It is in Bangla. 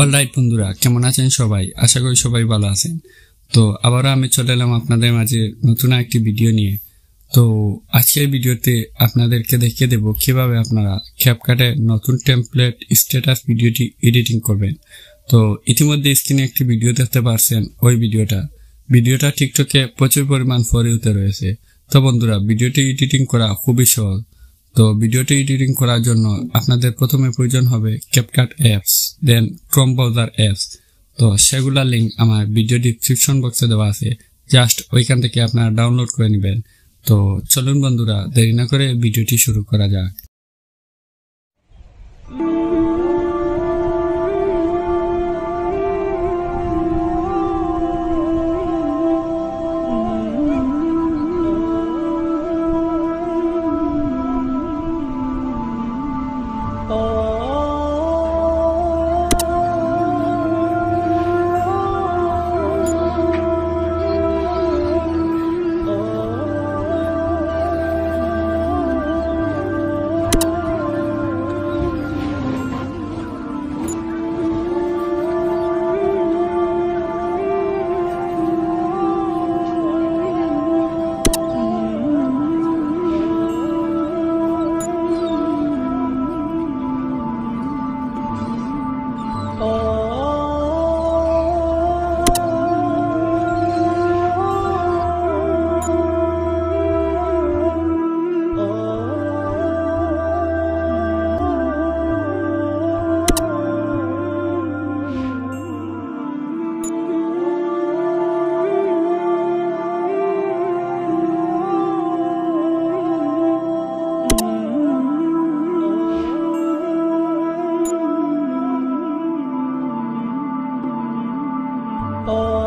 অলরাইট বন্ধুরা, কেমন আছেন সবাই? আশা করি সবাই ভালো আছেন। তো আবারও আমি চলে এলাম আপনাদের মাঝে নতুন একটি ভিডিও নিয়ে। তো আজকের ভিডিওতে আপনাদেরকে দেখিয়ে দেব কিভাবে আপনারা ক্যাপকাটে নতুন টেমপ্লেট স্ট্যাটাস ভিডিওটি এডিটিং করবেন। তো ইতিমধ্যে স্ক্রিনে একটি ভিডিও দেখতে পাচ্ছেন, ওই ভিডিওটা টিকটকে প্রচুর পরিমাণ ফর ইউতে রয়েছে। তো বন্ধুরা, ভিডিওটি এডিটিং করা খুবই সহজ। তো ভিডিওটি এডিটিং করার জন্য আপনাদের প্রথমে প্রয়োজন হবে CapCut apps, then Chrome browser apps. তো সেগুলোর লিঙ্ক আমার ভিডিও ডিসক্রিপশন বক্সে দেওয়া আছে, জাস্ট ওইখান থেকে আপনারা ডাউনলোড করে নেবেন। তো চলুন বন্ধুরা, দেরি না করে ভিডিওটি শুরু করা যাক। Oh